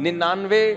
99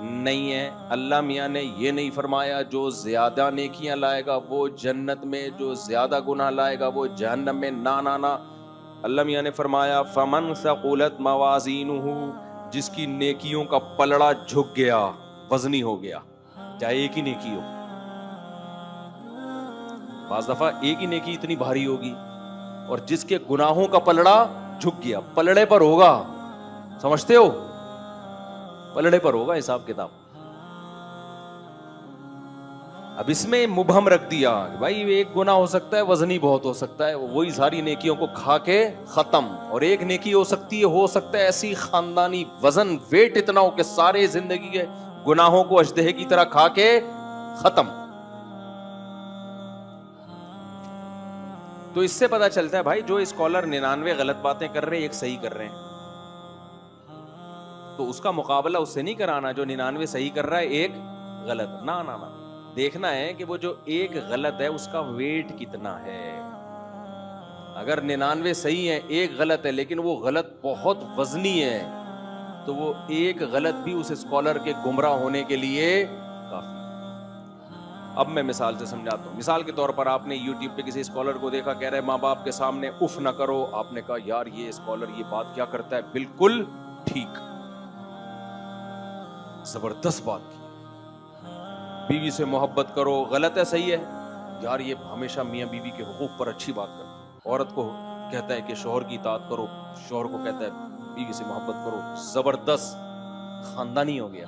نہیں ہے. اللہ میاں نے یہ نہیں فرمایا جو زیادہ نیکیاں لائے گا وہ جنت میں, جو زیادہ گناہ لائے گا وہ جہنم میں. نا. اللہ میاں نے فرمایا فمن ثقلت موازینہ, جس کی نیکیوں کا پلڑا جھک گیا, وزنی ہو گیا, چاہے ایک ہی نیکی ہو. بعض دفعہ ایک ہی نیکی اتنی بھاری ہوگی, اور جس کے گناہوں کا پلڑا جھک گیا, پلڑے پر ہوگا, سمجھتے ہو, پلڑے پر ہوگا حساب کتاب. اب اس میں مبہم رکھ دیا بھائی ایک گناہ ہو سکتا ہے وزنی بہت ہو سکتا ہے, وہی ساری نیکیوں کو کھا کے ختم. اور ایک نیکی ہو سکتا ہے ایسی خاندانی وزن ویٹ اتنا ہو کہ سارے زندگی کے گناہوں کو اژدہے کی طرح کھا کے ختم. تو اس سے پتا چلتا ہے بھائی جو اسکالر 99 غلط باتیں کر رہے ہیں ایک صحیح کر رہے ہیں, تو اس کا مقابلہ اس سے نہیں کرانا جو 99 صحیح کر رہا ہے ایک غلط. نا دیکھنا ہے کہ وہ جو ایک غلط ہے اس کا ویٹ کتنا ہے. اگر 99 صحیح ہے ایک غلط ہے لیکن وہ غلط بہت وزنی ہے, تو وہ ایک غلط بھی اس اسکالر کے گمراہ ہونے کے لیے کافی. اب میں مثال سے سمجھاتا ہوں. مثال کے طور پر آپ نے یوٹیوب پہ کسی اسکالر کو دیکھا کہہ رہے ماں باپ کے سامنے اف نہ کرو, آپ نے کہا یار یہ اسکالر یہ بات کیا کرتا ہے, بالکل ٹھیک, زبردست بات کی. بیوی سے محبت کرو, غلط ہے صحیح ہے, یار یہ ہمیشہ میاں بیوی کے حقوق پر اچھی بات کرتا ہے. عورت کو کہتا ہے کہ شوہر کی اطاعت کرو, شوہر کو کہتا ہے بیوی سے محبت کرو, زبردست خاندانی ہو گیا.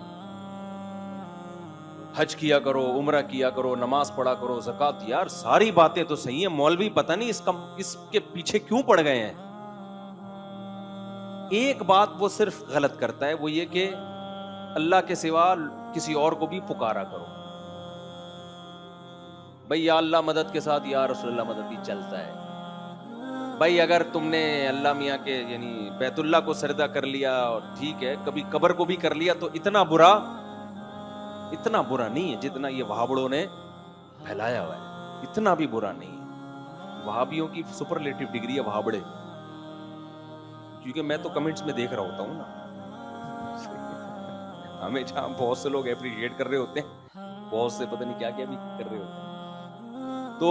حج کیا کرو, عمرہ کیا کرو, نماز پڑھا کرو, زکات, یار ساری باتیں تو صحیح ہیں, مولوی پتہ نہیں اس کے پیچھے کیوں پڑ گئے ہیں. ایک بات وہ صرف غلط کرتا ہے, وہ یہ کہ اللہ کے سوا کسی اور کو بھی پکارا کرو. بھائی یا اللہ مدد کے ساتھ یا رسول اللہ مدد ہی چلتا ہے. بھائی اگر تم نے اللہ میاں کے یعنی بیت اللہ کو سجدہ کر لیا ٹھیک ہے, کبھی قبر کو بھی کر لیا تو اتنا برا نہیں ہے جتنا یہ وہابڑوں نے پھیلایا ہوا ہے. اتنا بھی برا نہیں ہے. وہابیوں کی سپرلیٹو ڈگری ہے وہابڑے, کیونکہ میں تو کمنٹس میں دیکھ رہا ہوتا ہوں نا, ہمیں جہاں بہت سے لوگ اپریشیٹ کر رہے ہوتے ہیں, بہت سے پتہ نہیں کیا کیا بھی کر رہے ہوتے ہیں. تو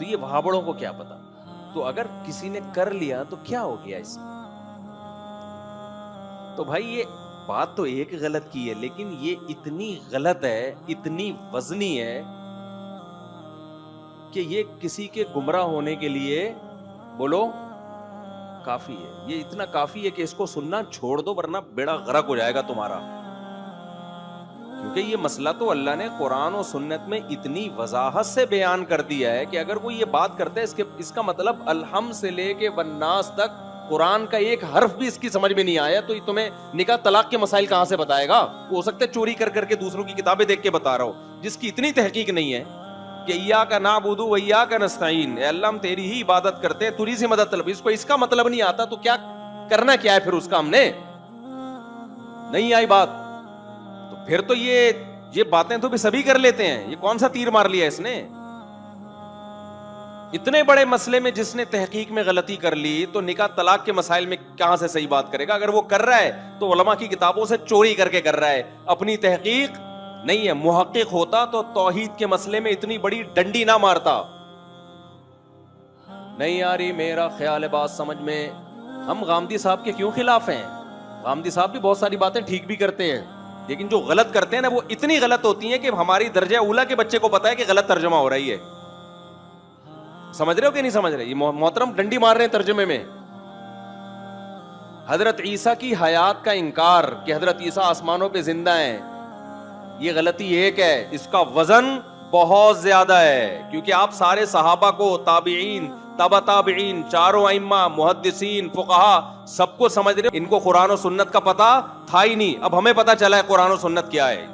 یہ وہابڑوں کو کیا پتا. تو اگر کسی نے کر لیا تو کیا ہو گیا اس میں. تو بھائی یہ بات تو ایک غلط کی ہے, لیکن یہ اتنی غلط ہے, اتنی وزنی ہے کہ یہ کسی کے گمراہ ہونے کے لیے بولو کافی ہے. یہ اتنا کافی ہے کہ اس کو سننا چھوڑ دو ورنہ بیڑا غرق ہو جائے گا تمہارا. کیونکہ یہ مسئلہ تو اللہ نے قرآن و سنت میں اتنی وضاحت سے بیان کر دیا ہے کہ اگر کوئی یہ بات کرتا ہے اس کا مطلب الحمد سے لے کے والناس تک قرآن کا ایک حرف بھی اس کی سمجھ میں نہیں آیا, تو تمہیں نکاح طلاق کے مسائل کہاں سے بتائے گا. ہو سکتا ہے چوری کر کر کے دوسروں کی کتابیں دیکھ کے بتا رہا ہو, جس کی اتنی تحقیق نہیں ہے کہ ایاک نعبد و ایاک نستعین, اے اللہ ہم تیری ہی عبادت کرتے ہیں, تجھی سے مدد طلب. اس کو اس کا مطلب نہیں آتا تو کیا کرنا کیا ہے پھر اس کا. ہم نے نہیں آئی بات تو پھر تو یہ باتیں تو بھی سبھی کر لیتے ہیں. یہ کون سا تیر مار لیا اس نے. اتنے بڑے مسئلے میں جس نے تحقیق میں غلطی کر لی تو نکاح طلاق کے مسائل میں کہاں سے صحیح بات کرے گا. اگر وہ کر رہا ہے تو علماء کی کتابوں سے چوری کر کے کر رہا ہے, اپنی تحقیق نہیں ہے. محقق ہوتا تو توحید کے مسئلے میں اتنی بڑی ڈنڈی نہ مارتا. نہیں آ رہی میرا خیال ہے بات سمجھ میں. ہم غامدی صاحب کے کیوں خلاف ہیں. غامدی صاحب بھی بہت ساری باتیں ٹھیک بھی کرتے ہیں, لیکن جو غلط کرتے ہیں نا وہ اتنی غلط ہوتی ہیں کہ ہماری درجہ اولا کے بچے کو پتا ہے کہ غلط ترجمہ ہو رہی ہے. سمجھ رہے ہو کہ نہیں سمجھ رہے. یہ محترم ڈنڈی مار رہے ہیں ترجمے میں. حضرت عیسیٰ کی حیات کا انکار کہ حضرت عیسیٰ آسمانوں پہ زندہ ہیں, یہ غلطی ایک ہے, اس کا وزن بہت زیادہ ہے. کیونکہ آپ سارے صحابہ کو, تابعین, تبع تابعین, چاروں ائمہ, محدثین, فقہا سب کو سمجھ رہے. ان کو قرآن و سنت کا پتہ تھا ہی نہیں, اب ہمیں پتہ چلا ہے قرآن و سنت کیا ہے.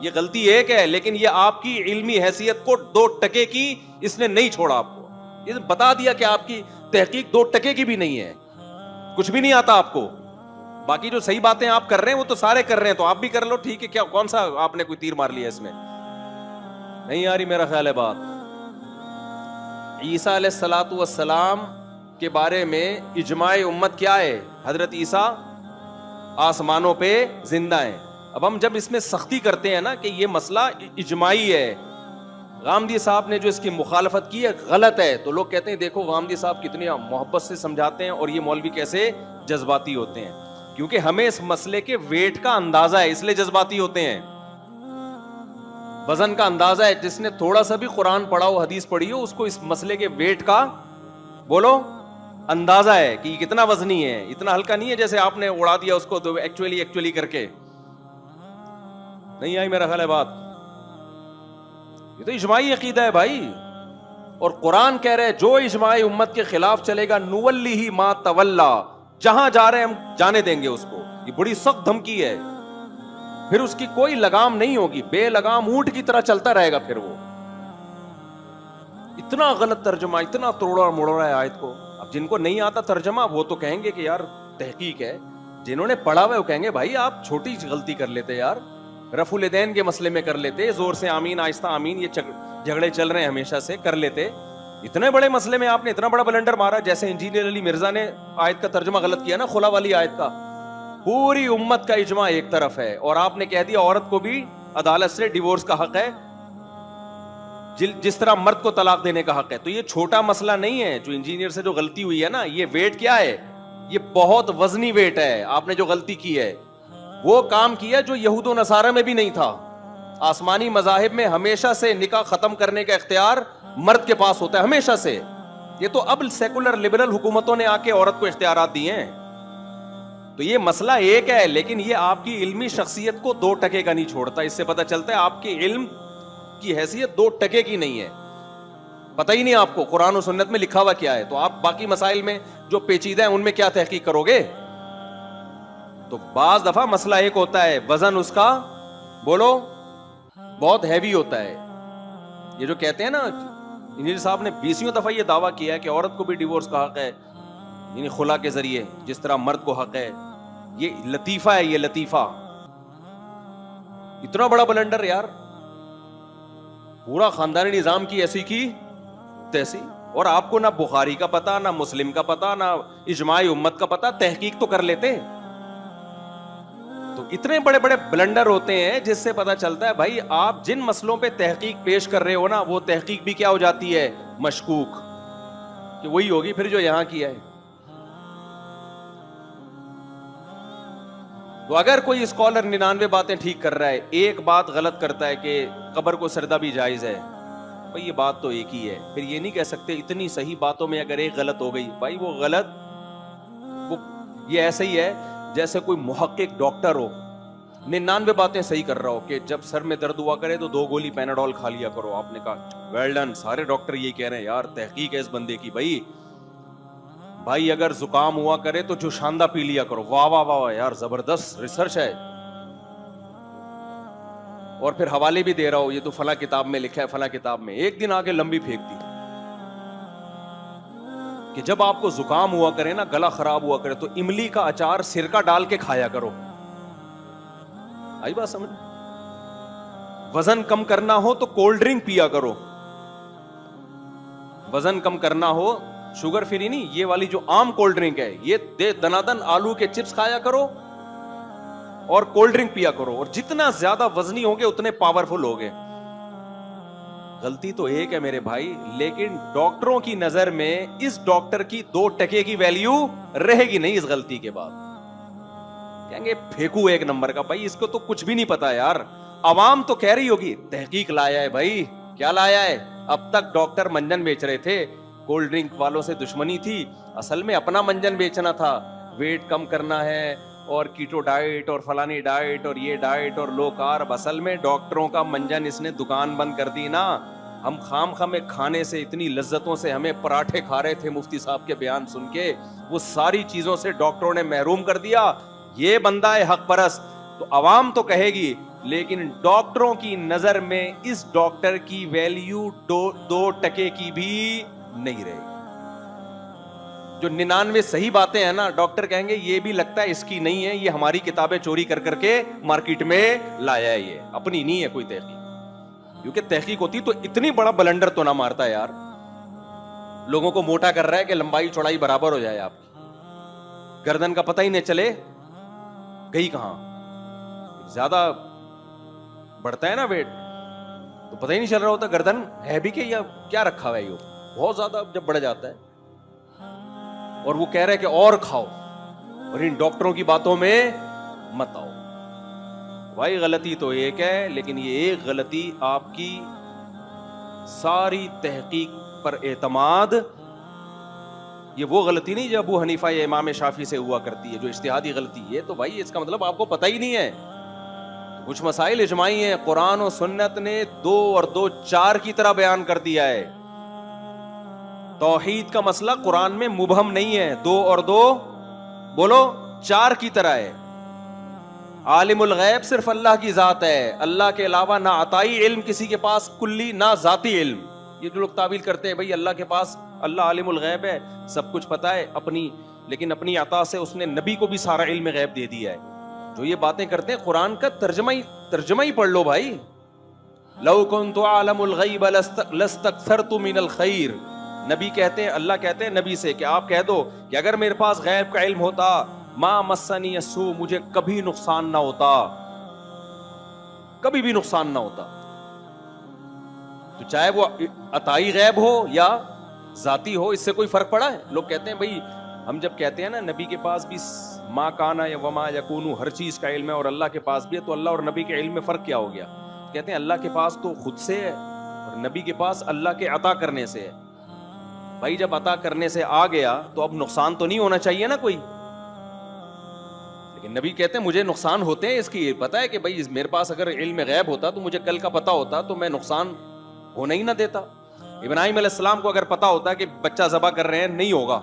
یہ غلطی ایک ہے, لیکن یہ آپ کی علمی حیثیت کو 2 ٹکے کی اس نے نہیں چھوڑا. آپ کو یہ بتا دیا کہ آپ کی تحقیق 2 ٹکے کی بھی نہیں ہے, کچھ بھی نہیں آتا آپ کو. باقی جو صحیح باتیں آپ کر رہے ہیں وہ تو سارے کر رہے ہیں, تو آپ بھی کر لو ٹھیک ہے. کیا کون سا آپ نے کوئی تیر مار لیا اس میں. نہیں آ رہی میرا خیال ہے بات. عیسیٰ علیہ الصلوۃ والسلام کے بارے میں اجماع امت کیا ہے. حضرت عیسیٰ آسمانوں پہ زندہ ہیں. اب ہم جب اس میں سختی کرتے ہیں نا کہ یہ مسئلہ اجماعی ہے, غامدی صاحب نے جو اس کی مخالفت کی ہے غلط ہے, تو لوگ کہتے ہیں دیکھو غامدی صاحب کتنی محبت سے سمجھاتے ہیں اور یہ مولوی کیسے جذباتی ہوتے ہیں. کیونکہ ہمیں اس مسئلے کے ویٹ کا اندازہ ہے, اس لیے جذباتی ہوتے ہیں. وزن کا اندازہ ہے, جس نے تھوڑا سا بھی قرآن پڑھا ہو, حدیث پڑھی ہو, اس کو اس مسئلے کے ویٹ کا بولو اندازہ ہے کہ یہ کتنا وزنی ہے. اتنا ہلکا نہیں ہے جیسے آپ نے اڑا دیا اس کو تو ایکچولی کر کے. نہیں آئی میرا خیال ہے بات. یہ تو اجماعی عقیدہ ہے بھائی, اور قرآن کہہ رہے جو اجماعی امت کے خلاف چلے گا نولیہ ما تولا, جہاں جا رہے ہیں ہم جانے دیں گے اس کو. یہ بڑی سخت دھمکی ہے. پھر اس کی کوئی لگام نہیں ہوگی, بے لگام اونٹ کی طرح چلتا رہے گا. پھر وہ اتنا غلط ترجمہ, اتنا توڑا موڑا ہے آیت کو. اب جن کو نہیں آتا ترجمہ وہ تو کہیں گے کہ یار تحقیق ہے. جنہوں نے پڑھا ہوا ہے وہ کہیں گے بھائی آپ چھوٹی غلطی کر لیتے یار, رفع الیدین کے مسئلے میں کر لیتے, زور سے آمین آہستہ آمین, یہ جھگڑے چل رہے ہیں ہمیشہ سے, کر لیتے. اتنے بڑے مسئلے میں آپ نے اتنا بڑا بلنڈر مارا, جیسے انجینئر علی مرزا نے آیت کا ترجمہ غلط کیا نا, خلا والی آیت کا. پوری امت کا اجماع ایک طرف ہے اور آپ نے کہہ دیا عورت کو بھی عدالت سے ڈیورس کا حق ہے جس طرح مرد کو طلاق دینے کا حق ہے. تو یہ چھوٹا مسئلہ نہیں ہے جو انجینئر سے جو غلطی ہوئی ہے نا, یہ ویٹ کیا ہے, یہ بہت وزنی ویٹ ہے. آپ نے جو غلطی کی ہے وہ کام کیا جو یہود و نصارہ میں بھی نہیں تھا. آسمانی مذاہب میں ہمیشہ سے نکاح ختم کرنے کا اختیار مرد کے پاس ہوتا ہے, ہمیشہ سے. یہ تو اب سیکولر لبرل حکومتوں نے آ کے عورت کو اختیارات دیے ہیں. تو یہ مسئلہ ایک ہے, لیکن یہ آپ کی علمی شخصیت کو 2% کا نہیں چھوڑتا. اس سے پتہ چلتا ہے آپ کی علم کی حیثیت 2% کی نہیں ہے. پتہ ہی نہیں آپ کو قرآن و سنت میں لکھا ہوا کیا ہے, تو آپ باقی مسائل میں جو پیچیدہ ہیں ان میں کیا تحقیق کرو گے. تو بعض دفعہ مسئلہ ایک ہوتا ہے, وزن اس کا بولو بہت ہیوی ہوتا ہے. یہ جو کہتے ہیں نا, انجینئر صاحب نے 20 دفعہ یہ دعویٰ کیا ہے کہ عورت کو بھی ڈیورس کا حق ہے, یعنی خلا کے ذریعے جس طرح مرد کو حق ہے. یہ لطیفہ ہے, یہ لطیفہ. اتنا بڑا بلنڈر یار, پورا خاندانی نظام کی ایسی کی تیسی, اور آپ کو نہ بخاری کا پتا, نہ مسلم کا پتا, نہ اجماع امت کا پتا. تحقیق تو کر لیتے. تو اتنے بڑے بڑے بلنڈر ہوتے ہیں جس سے پتا چلتا ہے بھائی آپ جن مسئلوں پہ تحقیق پیش کر رہے ہو نا, وہ تحقیق بھی کیا ہو جاتی ہے, مشکوک, کہ وہی ہوگی پھر جو یہاں کیا ہے. تو اگر کوئی اسکالر 99 باتیں ٹھیک کر رہا ہے, ایک بات غلط کرتا ہے کہ قبر کو سردہ بھی جائز ہے, بھائی یہ بات تو ایک ہی ہے. پھر یہ نہیں کہہ سکتے اتنی صحیح باتوں میں اگر ایک غلط ہو گئی, بھائی وہ غلط, وہ یہ ایسے ہی ہے جیسے کوئی محقق ڈاکٹر ہو, 99 باتیں صحیح کر رہا ہو کہ جب سر میں درد ہوا کرے تو 2 گولی پیناڈول کھا لیا کرو. آپ نے کہا ویل ڈن, سارے ڈاکٹر یہ کہہ رہے ہیں یار تحقیق ہے اس بندے کی. بھائی اگر زکام ہوا کرے تو جو شاندہ پی لیا کرو. واہ واہ واہ یار, زبردست ریسرچ ہے. اور پھر حوالے بھی دے رہا ہو, یہ تو فلاں کتاب میں لکھا ہے, فلاں کتاب میں. ایک دن آگے لمبی پھینک دی کہ جب آپ کو زکام ہوا کرے نا, گلا خراب ہوا کرے, تو املی کا اچار سرکہ ڈال کے کھایا کرو. آئی بات سمجھ. وزن کم کرنا ہو تو کولڈ ڈرنک پیا کرو. وزن کم کرنا ہو, شوگر فری نہیں, یہ والی جو عام کولڈ ڈرنک ہے, یہ دے دنادن آلو کے چپس کھایا کرو اور کولڈ ڈرنک پیا کرو. اور جتنا زیادہ وزنی ہوگے اتنے پاورفل ہوگے. غلطی تو ایک ہے میرے بھائی, لیکن ڈاکٹروں کی نظر میں اس ڈاکٹر کی 2% کی ویلیو رہے گی نہیں اس غلطی کے بعد. کہیں گے پھینکو ایک نمبر کا. بھائی اس کو تو کچھ بھی نہیں پتا یار. عوام تو کہہ رہی ہوگی تحقیق لایا ہے. بھائی کیا لایا ہے؟ اب تک ڈاکٹر منجن بیچ رہے تھے, کولڈ ڈرنک والوں سے دشمنی تھی, اصل میں اپنا منجن بیچنا تھا. ویٹ کم کرنا ہے اور کیٹو ڈائٹ اور فلانی ڈائٹ اور یہ ڈائٹ اور لو کارب. اصل میں ڈاکٹروں کا منجن اس نے دکان بند کر دی نا. ہم خام میں کھانے سے اتنی لذتوں سے ہمیں پراٹھے کھا رہے تھے مفتی صاحب کے بیان سن کے, وہ ساری چیزوں سے ڈاکٹروں نے محروم کر دیا. یہ بندہ ہے حق پرست. تو عوام تو کہے گی, لیکن ڈاکٹروں کی نظر میں اس ڈاکٹر کی ویلیو 2% کی بھی نہیں رہے گی. جو 99 صحیح باتیں ہیں نا, ڈاکٹر کہیں گے یہ بھی لگتا ہے اس کی نہیں ہے, یہ ہماری کتابیں چوری کر کے مارکیٹ میں لایا ہے, یہ اپنی نہیں ہے کوئی تحقیق. کیونکہ تحقیق ہوتی تو اتنی بڑا بلنڈر تو نہ مارتا یار. لوگوں کو موٹا کر رہا ہے کہ لمبائی چوڑائی برابر ہو جائے, آپ کی گردن کا پتہ ہی نہیں چلے. گئی کہاں. زیادہ بڑھتا ہے نا ویٹ تو پتہ ہی نہیں چل رہا ہوتا گردن ہے بھی کہ یا کیا رکھا ہوا ہے. یہ بہت زیادہ جب بڑھ جاتا ہے اور وہ کہہ رہے کہ اور کھاؤ اور ان ڈاکٹروں کی باتوں میں مت آؤ. بھائی غلطی تو ایک ہے, لیکن یہ ایک غلطی آپ کی ساری تحقیق پر اعتماد, یہ وہ غلطی نہیں جو ابو حنیفہ یا امام شافعی سے ہوا کرتی ہے, جو اجتہادی غلطی. یہ تو بھائی اس کا مطلب آپ کو پتہ ہی نہیں ہے. کچھ مسائل اجماعی ہیں, قرآن و سنت نے 2 اور 2 4 کی طرح بیان کر دیا ہے. توحید کا مسئلہ قرآن میں مبہم نہیں ہے, 2 اور 2 بولو 4 کی طرح ہے. عالم الغیب صرف اللہ کی ذات ہے, اللہ کے علاوہ نہ عطائی علم کسی کے پاس کلی, نہ ذاتی علم. یہ جو لوگ تعویل کرتے ہیں بھئی اللہ کے پاس, اللہ عالم الغیب ہے, سب کچھ پتا ہے اپنی, لیکن اپنی عطا سے اس نے نبی کو بھی سارا علم غیب دے دیا ہے. جو یہ باتیں کرتے ہیں قرآن کا ترجمہ ہی پڑھ لو بھائی. لو کنت اعلم الغیب لاستکثرت من الخیر. نبی کہتے ہیں, اللہ کہتے ہیں نبی سے کہ آپ کہہ دو کہ اگر میرے پاس غیب کا علم ہوتا, ما مسنی السوء, مجھے کبھی نقصان نہ ہوتا, کبھی بھی نقصان نہ ہوتا. تو چاہے وہ عطائی غیب ہو یا ذاتی ہو, اس سے کوئی فرق پڑا ہے؟ لوگ کہتے ہیں بھئی ہم جب کہتے ہیں نا نبی کے پاس بھی ما کانا یا وما یکون ہر چیز کا علم ہے اور اللہ کے پاس بھی ہے, تو اللہ اور نبی کے علم میں فرق کیا ہو گیا؟ کہتے ہیں اللہ کے پاس تو خود سے ہے اور نبی کے پاس اللہ کے عطا کرنے سے ہے. بھائی جب عطا کرنے سے آ گیا تو اب نقصان تو نہیں ہونا چاہیے نا کوئی. لیکن نبی کہتے ہیں مجھے نقصان ہوتے ہیں, اس کی پتہ ہے کہ بھئی میرے پاس اگر علم غیب ہوتا تو مجھے کل کا پتہ ہوتا تو میں نقصان ہونا ہی نہ دیتا. ابراہیم علیہ السلام کو اگر پتہ ہوتا کہ بچہ ذبح کر رہے ہیں, نہیں ہوگا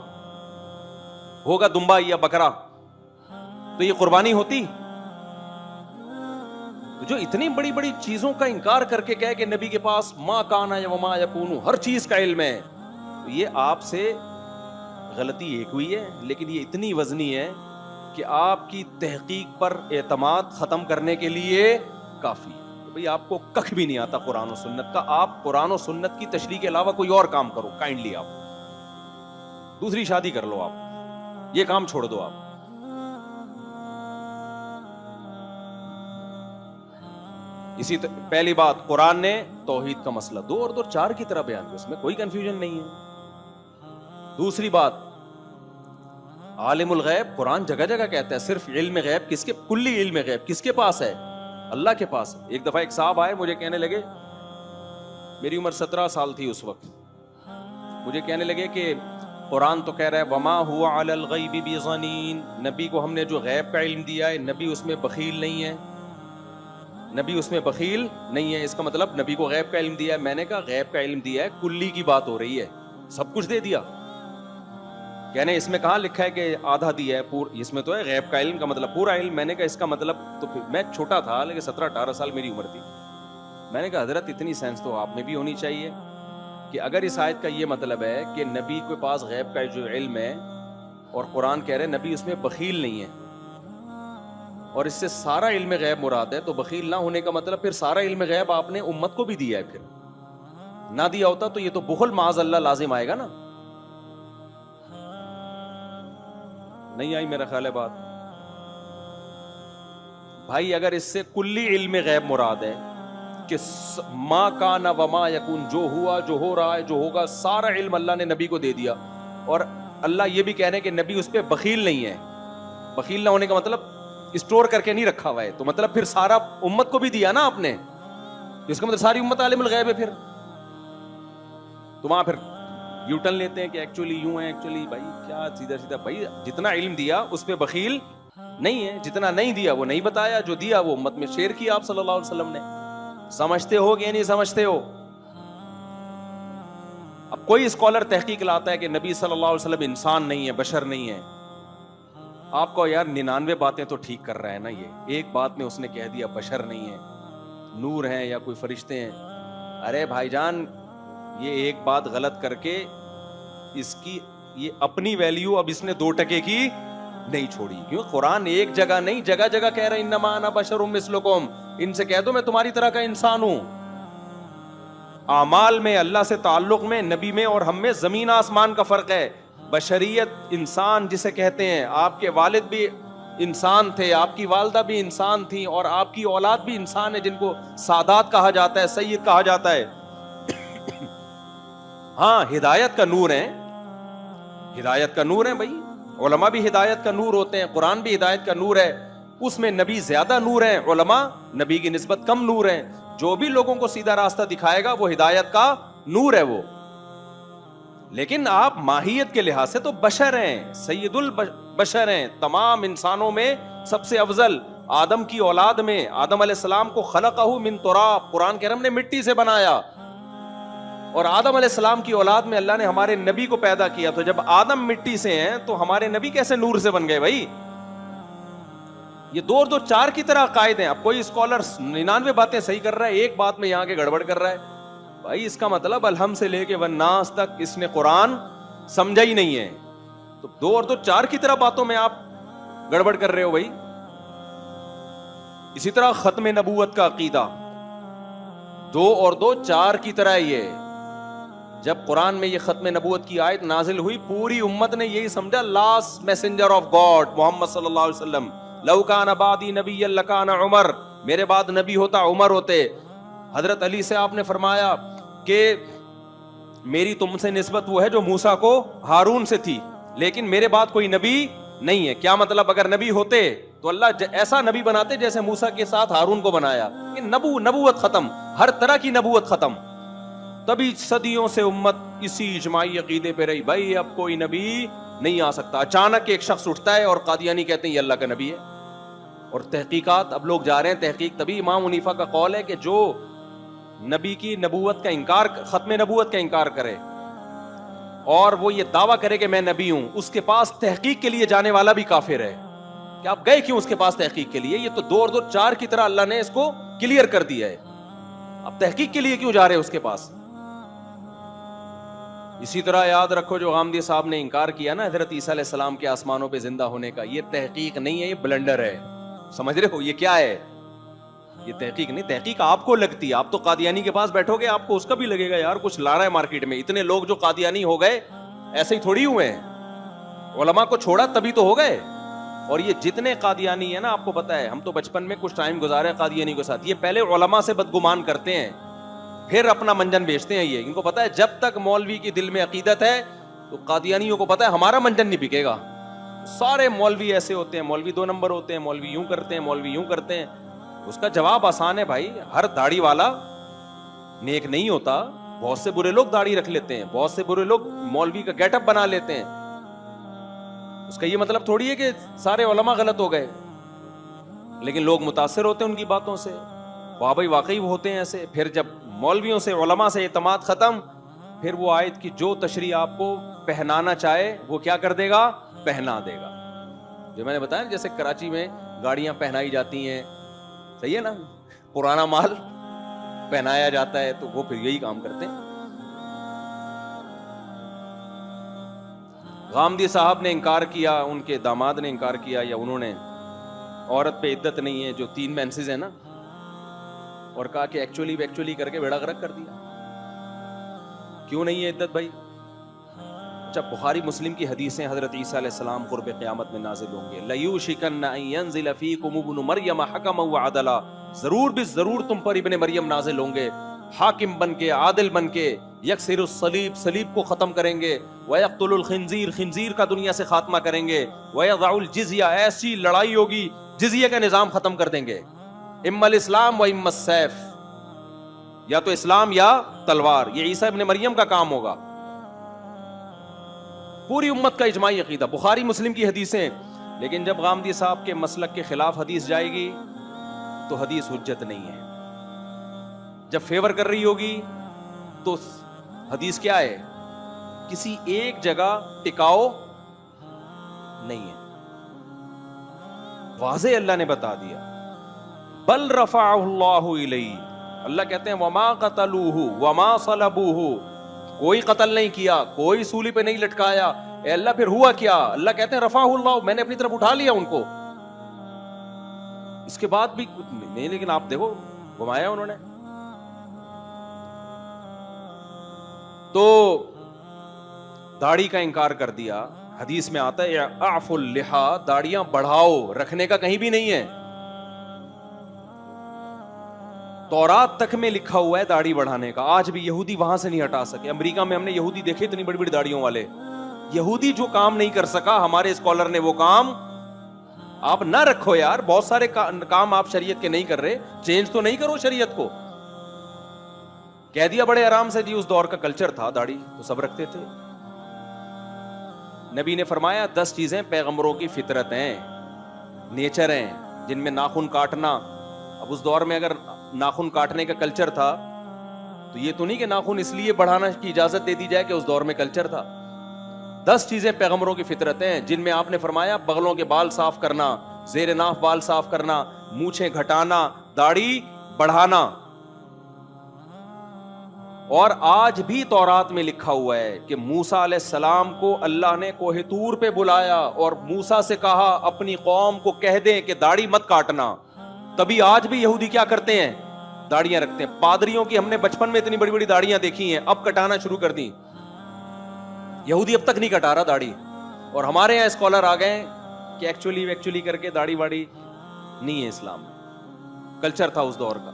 دمبا یا بکرا, تو یہ قربانی ہوتی؟ جو اتنی بڑی بڑی چیزوں کا انکار کر کے کہے کہ نبی کے پاس ما کانا یا وما یکون ہر چیز کا علم ہے, تو یہ آپ سے غلطی ایک ہوئی ہے, لیکن یہ اتنی وزنی ہے کہ آپ کی تحقیق پر اعتماد ختم کرنے کے لیے کافی ہے. بھئی آپ کو کخ بھی نہیں آتا قرآن و سنت کا, آپ قرآن و سنت کی تشریح کے علاوہ کوئی اور کام کرو, کائنڈلی آپ دوسری شادی کر لو, آپ یہ کام چھوڑ دو. آپ اسی پہلی بات, قرآن نے توحید کا مسئلہ 2 اور 2 4 کی طرح بیان کیا, اس میں کوئی کنفیوژن نہیں ہے. دوسری بات, عالم الغیب قرآن جگہ جگہ کہتا ہے صرف علم غیب کس کے, کلی علم غیب کس کے پاس ہے؟ اللہ کے پاس. ایک دفعہ ایک صاحب آئے, مجھے کہنے لگے, میری عمر 17 سال تھی اس وقت, مجھے کہنے لگے کہ قرآن تو کہہ رہا ہے وما هو علی الغیب بضنین, نبی کو ہم نے جو غیب کا علم دیا ہے نبی اس میں بخیل نہیں ہے, نبی اس میں بخیل نہیں ہے. اس کا مطلب نبی کو غیب کا علم دیا ہے. میں نے کہا غیب کا علم دیا ہے, کلی کی بات ہو رہی ہے, سب کچھ دے دیا. کہنے اس میں کہاں لکھا ہے کہ آدھا دیا ہے, اس میں تو ہے غیب کا علم کا مطلب پورا علم. میں نے کہا اس کا مطلب, تو میں چھوٹا تھا لیکن 17-18 سال میری عمر تھی. میں نے کہا حضرت اتنی سینس تو آپ میں بھی ہونی چاہیے کہ اگر اس آیت کا یہ مطلب ہے کہ نبی کے پاس غیب کا جو علم ہے اور قرآن کہہ رہے نبی اس میں بخیل نہیں ہے اور اس سے سارا علم غیب مراد ہے, تو بخیل نہ ہونے کا مطلب پھر سارا علم غیب آپ نے امت کو بھی دیا ہے. پھر نہ دیا ہوتا تو یہ تو بخل معاذ اللہ لازم آئے گا نا. نہیں آئی میرا خیال ہے بات بھائی. اگر اس سے کلی علم غیب مراد ہے کہ ما کانا وما یکون, جو ہوا, جو ہو رہا ہے, جو ہوگا, سارا علم اللہ نے نبی کو دے دیا, اور اللہ یہ بھی کہہ رہے ہیں کہ نبی اس پہ بخیل نہیں ہے. بخیل نہ ہونے کا مطلب اسٹور کر کے نہیں رکھا ہوا ہے, تو مطلب پھر سارا امت کو بھی دیا نا آپ نے, اس کا مطلب ساری امت عالم الغیب ہے. پھر تو وہاں پھر یو ٹرن لیتے ہیں کہ ایکچولی یوں ہے, ایکچولی بھائی کیا سیدھا سیدھا. بھائی جتنا علم دیا اس پہ بخیل نہیں ہے, جتنا نہیں دیا وہ نہیں بتایا, جو دیا وہ امت میں شیئر کیا آپ صلی اللہ علیہ وسلم نے. سمجھتے ہو کہ نہیں سمجھتے ہو؟ اب کوئی اسکالر تحقیق لاتا ہے کہ نبی صلی اللہ علیہ وسلم انسان نہیں ہے, بشر نہیں ہے, آپ کو یار 99 باتیں تو ٹھیک کر رہا ہے نا, یہ ایک بات میں اس نے کہہ دیا بشر نہیں ہے, نور ہیں یا کوئی فرشتے ہیں. ارے بھائی جان, یہ ایک بات غلط کر کے اس کی یہ اپنی ویلیو اب اس نے 2% کی نہیں چھوڑی. کیوں؟ قرآن ایک جگہ نہیں, جگہ جگہ کہہ رہا ہے انما انا بشر مثلکم, ان سے کہہ دو میں تمہاری طرح کا انسان ہوں. اعمال میں, اللہ سے تعلق میں, نبی میں اور ہم میں زمین آسمان کا فرق ہے. بشریت, انسان جسے کہتے ہیں, آپ کے والد بھی انسان تھے, آپ کی والدہ بھی انسان تھی, اور آپ کی اولاد بھی انسان ہے جن کو سادات کہا جاتا ہے, سید کہا جاتا ہے. ہاں ہدایت کا نور ہے, ہدایت کا نور ہے بھائی, علماء بھی ہدایت کا نور ہوتے ہیں, قرآن بھی ہدایت کا نور ہے, اس میں نبی زیادہ نور ہے, علماء نبی کی نسبت کم نور ہیں. جو بھی لوگوں کو سیدھا راستہ دکھائے گا وہ ہدایت کا نور ہے وہ. لیکن آپ ماہیت کے لحاظ سے تو بشر ہیں, سید البشر ہیں, تمام انسانوں میں سب سے افضل. آدم کی اولاد میں آدم علیہ السلام کو خلقہ من تراب, قرآن کے رب نے مٹی سے بنایا, اور آدم علیہ السلام کی اولاد میں اللہ نے ہمارے نبی کو پیدا کیا. تو جب آدم مٹی سے ہیں تو ہمارے نبی کیسے نور سے بن گئے بھائی؟ یہ 2 اور 2 4 کی طرح عقائد ہیں. اب کوئی اسکالر 99 باتیں صحیح کر رہا ہے, ایک بات میں یہاں کے گڑبڑ کر رہا ہے, بھائی اس کا مطلب الحمد سے لے کے والناس تک اس نے قرآن سمجھا ہی نہیں ہے. تو 2 اور 2 4 کی طرح باتوں میں آپ گڑبڑ کر رہے ہو بھائی. اسی طرح ختم نبوت کا عقیدہ 2 اور 2 4 کی طرح ہی ہے. جب قرآن میں یہ ختم نبوت کی آیت نازل ہوئی, پوری امت نے یہی سمجھا لاسٹ میسنجر آف گاڈ محمد صلی اللہ علیہ وسلم. لو کان بعدی نبی لکان عمر, میرے بعد نبی ہوتا عمر ہوتے. حضرت علی سے آپ نے فرمایا کہ میری تم سے نسبت وہ ہے جو موسیٰ کو ہارون سے تھی, لیکن میرے بعد کوئی نبی نہیں ہے. کیا مطلب؟ اگر نبی ہوتے تو اللہ ایسا نبی بناتے جیسے موسیٰ کے ساتھ ہارون کو بنایا. نبوت ختم, ہر طرح کی نبوت ختم. تبھی صدیوں سے امت اسی اجماعی عقیدے پہ رہی, بھائی اب کوئی نبی نہیں آ سکتا. اچانک ایک شخص اٹھتا ہے اور قادیانی کہتے ہیں یہ اللہ کا نبی ہے. اور تحقیقات اب لوگ جا رہے ہیں تحقیق, تبھی امام حنیفہ کا قول ہے کہ جو نبی کی نبوت کا انکار, ختم نبوت کا انکار کرے اور وہ یہ دعویٰ کرے کہ میں نبی ہوں, اس کے پاس تحقیق کے لیے جانے والا بھی کافر ہے. کہ آپ گئے کیوں اس کے پاس تحقیق کے لیے؟ یہ تو 2 اور 2 4 کی طرح اللہ نے اس کو کلیئر کر دیا ہے. اب تحقیق کے لیے کیوں جا رہے ہیں اس کے پاس؟ اسی طرح یاد رکھو جو غامدی صاحب نے انکار کیا نا حضرت عیسیٰ علیہ السلام کے آسمانوں پہ زندہ ہونے کا, یہ تحقیق نہیں ہے, یہ بلنڈر ہے. سمجھ رہے ہو یہ کیا ہے؟ یہ تحقیق نہیں. تحقیق آپ کو لگتی ہے, آپ تو قادیانی کے پاس بیٹھو گے آپ کو اس کا بھی لگے گا یار کچھ لا رہا ہے مارکیٹ میں. اتنے لوگ جو قادیانی ہو گئے ایسے ہی تھوڑی ہوئے ہیں, علماء کو چھوڑا تبھی تو ہو گئے. اور یہ جتنے قادیانی ہیں نا, آپ کو پتا ہے ہم تو بچپن میں کچھ ٹائم گزارے قادیانی کے ساتھ, یہ پہلے علماء سے بدگمان کرتے ہیں پھر اپنا منجن بیچتے ہیں. یہ ان کو پتا ہے جب تک مولوی کی دل میں عقیدت ہے تو قادیانیوں کو پتا ہے ہمارا منجن نہیں بکے گا. سارے مولوی ایسے ہوتے ہیں, مولوی 2 نمبر ہوتے ہیں, مولوی یوں کرتے ہیں, مولوی یوں کرتے ہیں. اس کا جواب آسان ہے بھائی, ہر داڑھی والا نیک نہیں ہوتا. بہت سے برے لوگ داڑھی رکھ لیتے ہیں, بہت سے برے لوگ مولوی کا گیٹ اپ بنا لیتے ہیں. اس کا یہ مطلب تھوڑی ہے کہ سارے علماء غلط ہو گئے, لیکن لوگ متاثر ہوتے ہیں ان کی باتوں سے. واہ بھائی واقعی وہ ہوتے ہیں ایسے. پھر جب مولویوں سے علماء سے اعتماد ختم, پھر وہ آیت کی جو تشریح آپ کو پہنانا چاہے وہ کیا کر دے گا؟ پہنا دے گا. جو میں نے بتایا جیسے کراچی میں گاڑیاں پہنائی جاتی ہیں, صحیح ہے نا, پرانا مال پہنایا جاتا ہے, تو وہ پھر یہی کام کرتے ہیں. غامدی صاحب نے انکار کیا, ان کے داماد نے انکار کیا, یا انہوں نے عورت پہ عدت نہیں ہے جو 3 مینسز ہیں نا, اور کہا کہ ایکچولی کر کے بیڑا غرق کر دیا. کیوں نہیں ہے عدت بھائی؟ جب بخاری مسلم کی حدیثیں, حضرت عیسیٰ علیہ السلام قرب قیامت میں نازل ہوں گے. لَيُوشِكَنَّ أَن يَنزِلَ فِيكُمُ ابْنُ مَرْيَمَ حَكَمًا وَعَدْلًا, ضرور بھی ضرور تم پر ابن مریم نازل ہوں گے حاکم بن کے, عادل بن کے. یکسر الصلیب, صلیب کو ختم کریں گے. وَيَقْتُلُ الْخِنزِيرَ, خنزیر کا دنیا سے خاتمہ کریں گے. وَيَضَعُ الْجِزْيَةَ, ایسی لڑائی ہوگی جزیہ کا نظام ختم کر دیں گے. اما الاسلام و اما السیف, یا تو اسلام یا تلوار. یہ عیسیٰ ابن مریم کا کام ہوگا. پوری امت کا اجماعی عقیدہ, بخاری مسلم کی حدیثیں. لیکن جب غامدی صاحب کے مسلک کے خلاف حدیث جائے گی تو حدیث حجت نہیں ہے. جب فیور کر رہی ہوگی تو حدیث کیا ہے؟ کسی ایک جگہ ٹکاؤ نہیں ہے. واضح اللہ نے بتا دیا. بل رفعہ اللہ الیہ, اللہ کہتے ہیں وما قتلوہ وما صلبوہ, کوئی قتل نہیں کیا, کوئی سولی پہ نہیں لٹکایا. اے اللہ پھر ہوا کیا؟ اللہ کہتے ہیں رفعہ اللہ, میں نے اپنی طرف اٹھا لیا ان کو. اس کے بعد بھی نہیں, لیکن آپ دیکھو گھمایا انہوں نے. تو داڑھی کا انکار کر دیا, حدیث میں آتا ہے اعفوا اللحا، داڑیاں بڑھاؤ، رکھنے کا کہیں بھی نہیں ہے. تورات تک میں لکھا ہوا ہے داڑھی بڑھانے کا، آج بھی یہودی وہاں سے نہیں ہٹا سکے. امریکہ میں ہم نے یہودی دیکھے اتنی بڑی بڑی داڑھیوں والے. یہودی جو کام نہیں کر سکا، ہمارے اسکالر نے وہ کام. آپ نہ رکھو یار، بہت سارے کام آپ شریعت کے نہیں کر رہے، چینج تو نہیں کرو شریعت کو. کہہ دیا بڑے آرام سے جی اس دور کا کلچر تھا، داڑھی تو سب رکھتے تھے. نبی نے فرمایا 10 چیزیں پیغمبروں کی فطرت ہیں، نیچر ہیں، جن میں ناخن کاٹنا. اب اس دور میں اگر ناخن کاٹنے کا کلچر تھا تو یہ تو نہیں کہ ناخن اس لیے بڑھانا کی اجازت دے دی جائے کہ اس دور میں کلچر تھا. 10 چیزیں پیغمبروں کی فطرت ہیں، جن میں آپ نے فرمایا بغلوں کے بال صاف کرنا، زیر ناف بال صاف کرنا، مونچھیں گھٹانا، داڑھی بڑھانا. اور آج بھی تورات میں لکھا ہوا ہے کہ موسیٰ علیہ السلام کو اللہ نے کوہ طور پہ بلایا اور موسیٰ سے کہا اپنی قوم کو کہہ دیں کہ داڑھی مت کاٹنا. تبھی آج بھی یہودی کیا کرتے ہیں؟ داڑیاں رکھتے ہیں. پادریوں کی ہم نے بچپن میں اتنی بڑی بڑی داڑیاں دیکھی ہیں، اب کٹانا شروع کر دی. یہودی اب تک نہیں کٹا رہا داڑھی. اور ہمارے یہاں اسکالر آ گئے کہ ایکچولی کر کے داڑھی واڑی نہیں ہے اسلام میں، کلچر تھا اس دور کا.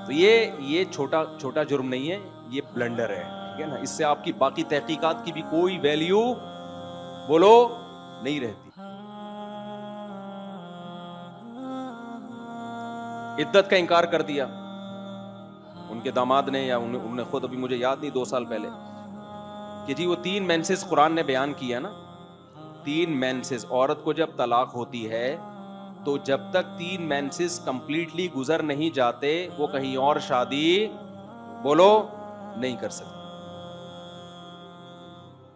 تو یہ چھوٹا جرم نہیں ہے، یہ بلنڈر ہے، ٹھیک ہے نا. اس سے آپ کی باقی تحقیقات کی بھی کوئی ویلیو بولو نہیں رہتی. عدت کا انکار کر دیا ان کے داماد نے، یا انہوں نے خود، ابھی مجھے یاد نہیں، 2 سال پہلے، کہ جی وہ 3 مینسز قرآن نے بیان کیا نا. 3 مینسز، عورت کو جب طلاق ہوتی ہے تو جب تک 3 مینسز کمپلیٹلی گزر نہیں جاتے وہ کہیں اور شادی بولو نہیں کر سکتی.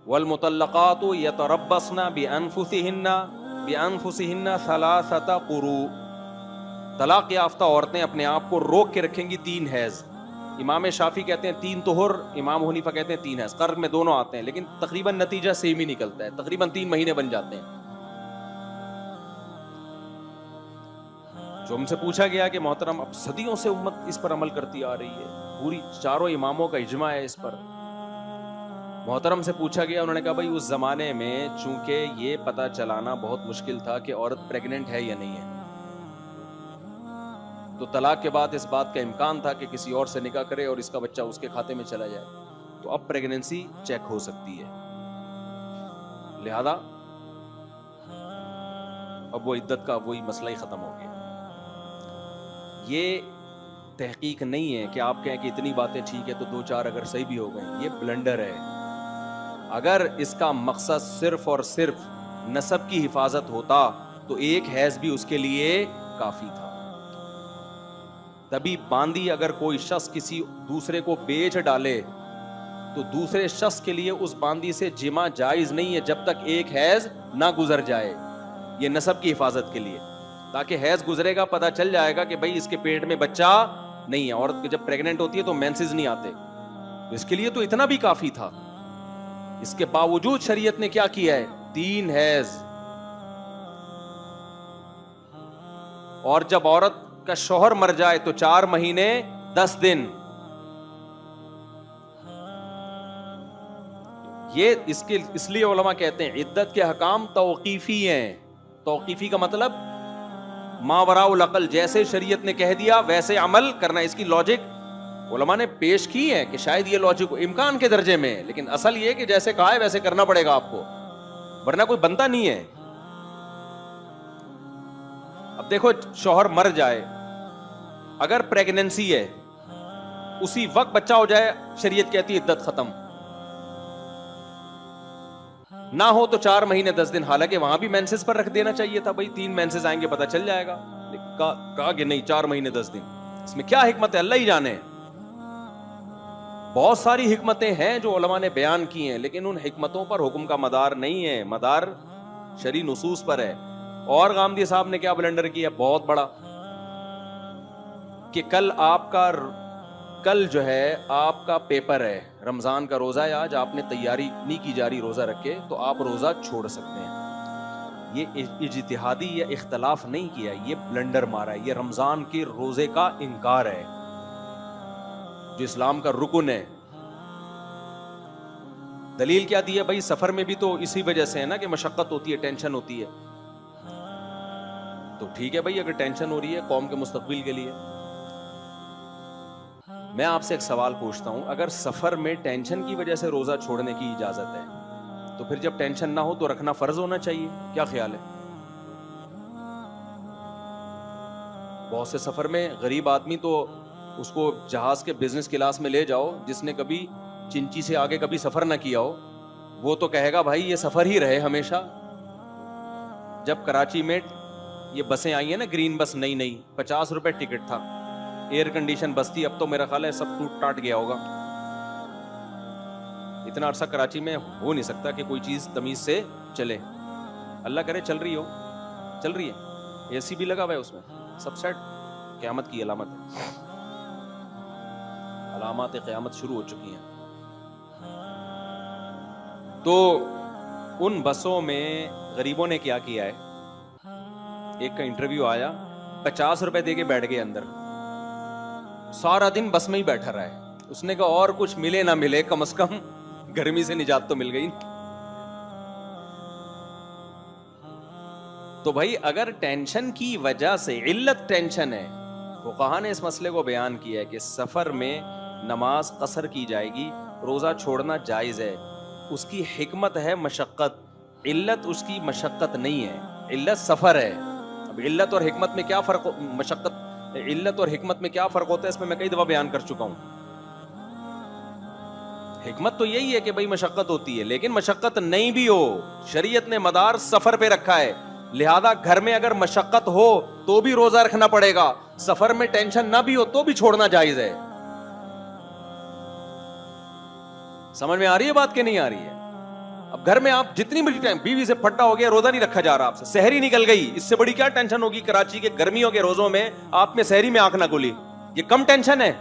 والمطلقات یتربصن بانفسہن 3 قروء. طلاق یافتہ عورتیں اپنے آپ کو روک کے رکھیں گی 3 حیض. امام شافعی کہتے ہیں 3 طہر، امام حنیفہ کہتے ہیں 3 حیض. قرء میں دونوں آتے ہیں لیکن تقریباً نتیجہ سیم ہی نکلتا ہے، تقریباً 3 مہینے بن جاتے ہیں. جو ہم سے پوچھا گیا کہ محترم اب صدیوں سے امت اس پر عمل کرتی آ رہی ہے، پوری 4 اماموں کا اجماع ہے اس پر. محترم سے پوچھا گیا، انہوں نے کہا بھائی اس زمانے میں چونکہ یہ پتہ چلانا بہت مشکل تھا کہ عورت پریگننٹ ہے یا نہیں ہے، تو طلاق کے بعد اس بات کا امکان تھا کہ کسی اور سے نکاح کرے اور اس کا بچہ اس کے کھاتے میں چلا جائے. تو اب پریگننسی چیک ہو سکتی ہے، لہذا اب وہ عدت کا وہی مسئلہ ہی ختم ہو گیا. یہ تحقیق نہیں ہے کہ آپ کہیں کہ اتنی باتیں ٹھیک ہے تو 2-4 اگر صحیح بھی ہو گئے، یہ بلنڈر ہے. اگر اس کا مقصد صرف اور صرف نسب کی حفاظت ہوتا تو 1 حیض بھی اس کے لیے کافی تھا. تبھی باندی اگر کوئی شخص کسی دوسرے کو بیچ ڈالے تو دوسرے شخص کے لیے اس باندی سے جمع جائز نہیں ہے جب تک 1 حیض نہ گزر جائے. یہ نسب کی حفاظت کے لیے، تاکہ حیض گزرے گا پتہ چل جائے گا کہ بھئی اس کے پیٹ میں بچہ نہیں ہے. عورت جب پریگننٹ ہوتی ہے تو مینسز نہیں آتے، اس کے لیے تو اتنا بھی کافی تھا. اس کے باوجود شریعت نے کیا کیا ہے؟ 3 حیض. اور جب عورت کا شوہر مر جائے تو 4 مہینے 10 دن. یہ اس لیے علماء کہتے ہیں عدت کے حکام توقیفی ہیں. توقیفی کا مطلب ما وراء العقل، جیسے شریعت نے کہہ دیا ویسے عمل کرنا. اس کی لاجک علماء نے پیش کی ہے کہ شاید یہ لاجک امکان کے درجے میں ہے، لیکن اصل یہ کہ جیسے کہا ہے ویسے کرنا پڑے گا آپ کو، ورنہ کوئی بنتا نہیں ہے. اب دیکھو شوہر مر جائے، اگر پریگننسی ہے اسی وقت بچہ ہو جائے، شریعت کہتی ہے عدت ختم. نہ ہو تو 4 مہینے 10 دن. حالانکہ وہاں بھی مینسز پر رکھ دینا چاہیے تھا، بھائی 3 مینسز آئیں گے پتہ چل جائے گا. کہا کہ نہیں 4 مہینے 10 دن. اس میں کیا حکمت ہے اللہ ہی جانے. بہت ساری حکمتیں ہیں جو علماء نے بیان کی ہیں، لیکن ان حکمتوں پر حکم کا مدار نہیں ہے، مدار شرعی نصوص پر ہے. اور غامدی صاحب نے کیا بلنڈر کیا بہت بڑا، کہ کل جو ہے آپ کا پیپر ہے، رمضان کا روزہ ہے، آج آپ نے تیاری نہیں کی جا رہی روزہ رکھ کے تو آپ روزہ چھوڑ سکتے ہیں. یہ اجتہادی یا اختلاف نہیں کیا، یہ بلنڈر مارا ہے. یہ رمضان کے روزے کا انکار ہے جو اسلام کا رکن ہے. دلیل کیا دی ہے بھائی؟ سفر میں بھی تو اسی وجہ سے ہے نا کہ مشقت ہوتی ہے، ٹینشن ہوتی ہے. تو ٹھیک ہے بھائی، اگر ٹینشن ہو رہی ہے قوم کے مستقبل کے لیے. میں آپ سے ایک سوال پوچھتا ہوں، اگر سفر میں ٹینشن کی وجہ سے روزہ چھوڑنے کی اجازت ہے تو پھر جب ٹینشن نہ ہو تو رکھنا فرض ہونا چاہیے؟ کیا خیال ہے؟ بہت سے سفر میں غریب آدمی تو اس کو جہاز کے بزنس کلاس میں لے جاؤ، جس نے کبھی چنچی سے آگے کبھی سفر نہ کیا ہو، وہ تو کہے گا بھائی یہ سفر ہی رہے ہمیشہ. جب کراچی میں یہ بسیں آئی ہیں نا، گرین بس، نئی 50 روپے ٹکٹ تھا، ایئر کنڈیشن بس تھی. اب تو میرا خیال ہے سب ٹوٹ ٹاٹ گیا ہوگا. اتنا عرصہ کراچی میں ہو نہیں سکتا کہ کوئی چیز تمیز سے چلے. اللہ کرے چل رہی ہے، اے سی بھی لگا ہوا ہے اس میں، سب سیٹ. قیامت کی علامت ہے، علامات قیامت شروع ہو چکی ہیں. تو ان بسوں میں غریبوں نے کیا کیا ہے؟ ایک کا انٹرویو آیا، 50 روپے دے کے بیٹھ گئے اندر، سارا دن بس میں ہی بیٹھا رہا ہے. اس نے کہا اور کچھ ملے نہ ملے، کم از کم گرمی سے نجات تو مل گئی. تو بھائی اگر ٹینشن کی وجہ سے، علت ٹینشن ہے، فقہا نے اس مسئلے کو بیان کیا ہے کہ سفر میں نماز قصر کی جائے گی، روزہ چھوڑنا جائز ہے. اس کی حکمت ہے مشقت، علت اس کی مشقت نہیں ہے، علت سفر ہے. اب علت اور حکمت میں کیا فرق، علت اور حکمت میں کیا فرق ہوتا ہے، اس میں کئی دفعہ بیان کر چکا ہوں. حکمت تو یہی ہے کہ بھائی مشقت ہوتی ہے، لیکن مشقت نہیں بھی ہو، شریعت نے مدار سفر پہ رکھا ہے، لہذا گھر میں اگر مشقت ہو تو بھی روزہ رکھنا پڑے گا، سفر میں ٹینشن نہ بھی ہو تو بھی چھوڑنا جائز ہے. سمجھ میں آ رہی ہے بات کہ نہیں آ رہی ہے؟ اب گھر میں آپ جتنی بڑی ٹائم، بیوی سے پھٹا ہو گیا، روزہ نہیں رکھا جا رہا آپ سے، سحری نکل گئی، اس سے بڑی کیا ٹینشن ہوگی؟ کراچی کے گرمیوں کے روزوں میں آپ میں سحری میں آنکھ نہ کھلی، یہ کم ٹینشن ہے؟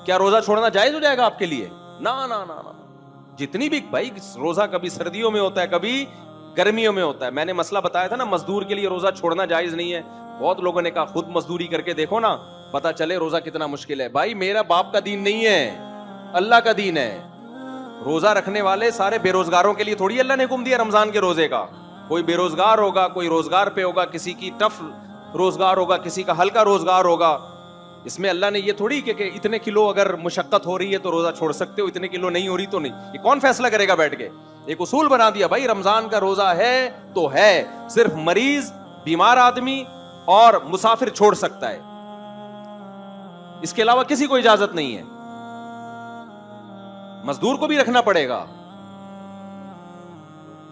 کیا روزہ چھوڑنا جائز ہو جائے گا آپ کے لیے؟ نہ. جتنی بھی بھائی روزہ کبھی سردیوں میں ہوتا ہے، کبھی گرمیوں میں ہوتا ہے. میں نے مسئلہ بتایا تھا نا، مزدور کے لیے روزہ چھوڑنا جائز نہیں ہے. بہت لوگوں نے کہا خود مزدوری کر کے دیکھو نا، پتا چلے روزہ کتنا مشکل ہے. بھائی میرا باپ کا دین نہیں ہے، اللہ کا دین ہے. روزہ رکھنے والے سارے بے روزگاروں کے لیے تھوڑی اللہ نے حکم دیا رمضان کے روزے کا. کوئی بے روزگار ہوگا، کوئی روزگار پہ ہوگا، کسی کی ٹف روزگار ہوگا، کسی کا ہلکا روزگار ہوگا. اس میں اللہ نے یہ تھوڑی کہ اتنے کلو اگر مشقت ہو رہی ہے تو روزہ چھوڑ سکتے ہو، اتنے کلو نہیں ہو رہی تو نہیں. یہ کون فیصلہ کرے گا بیٹھ کے؟ ایک اصول بنا دیا بھائی رمضان کا روزہ ہے تو ہے، صرف مریض، بیمار آدمی اور مسافر چھوڑ سکتا ہے، اس کے علاوہ کسی کو اجازت نہیں ہے. مزدور کو بھی رکھنا پڑے گا.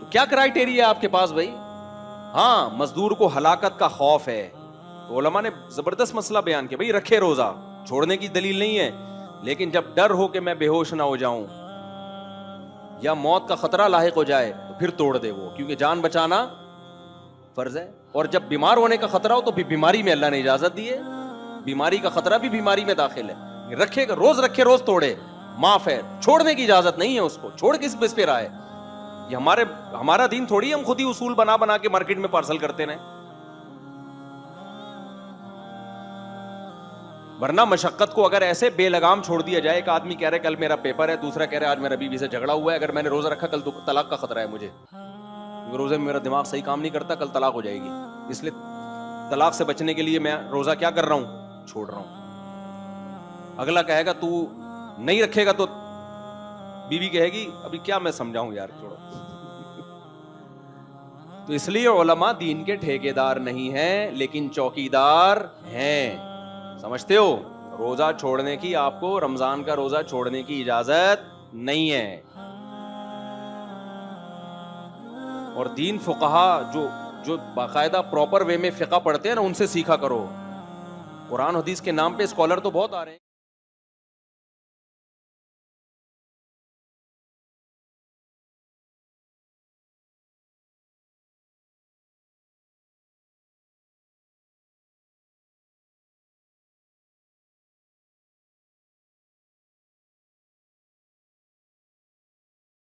تو کیا کرائیٹیریا ہے آپ کے پاس بھائی؟ ہاں مزدور کو ہلاکت کا خوف ہے تو علماء نے زبردست مسئلہ بیان کیا، بھائی رکھے روزہ، چھوڑنے کی دلیل نہیں ہے، لیکن جب ڈر ہو کہ میں بے ہوش نہ ہو جاؤں یا موت کا خطرہ لاحق ہو جائے تو پھر توڑ دے وہ، کیونکہ جان بچانا فرض ہے. اور جب بیمار ہونے کا خطرہ ہو تو بھی بیماری میں اللہ نے اجازت دی ہے، بیماری کا خطرہ بھی بیماری میں داخل ہے. رکھے گا روز، رکھے روز توڑے، معاف ہے. چھوڑنے کی اجازت نہیں ہے اس کو، چھوڑ کس بس پہ رہا ہے؟ یہ ہمارا دین تھوڑی ہم خود ہی اصول بنا کے مارکیٹ میں پارسل کرتے رہیں. ورنہ مشقت کو اگر ایسے بے لگام چھوڑ دیا جائے، ایک آدمی کہہ رہا ہے کل میرا پیپر ہے، دوسرا کہہ رہا ہے آج میرا بیوی سے جھگڑا ہوا ہے، اگر میں نے روزہ رکھا کل تو طلاق کا خطرہ ہے مجھے، کیونکہ روزے میں میرا دماغ صحیح کام نہیں کرتا، کل طلاق ہو جائے گی، اس لیے طلاق سے بچنے کے لیے میں روزہ کیا کر رہا ہوں؟ چھوڑ رہا ہوں. اگلا کہے گا تو نہیں رکھے گا تو بیوی کہے گی ابھی کیا میں سمجھاؤں یار، چھوڑو. تو اس لیے علماء دین کے ٹھیکیدار نہیں ہیں لیکن چوکیدار ہیں. سمجھتے ہو؟ روزہ چھوڑنے کی، آپ کو رمضان کا روزہ چھوڑنے کی اجازت نہیں ہے. اور دین فقہا جو باقاعدہ پراپر وے میں فقہ پڑھتے ہیں نا، ان سے سیکھا کرو. قرآن حدیث کے نام پہ اسکالر تو بہت آ رہے ہیں.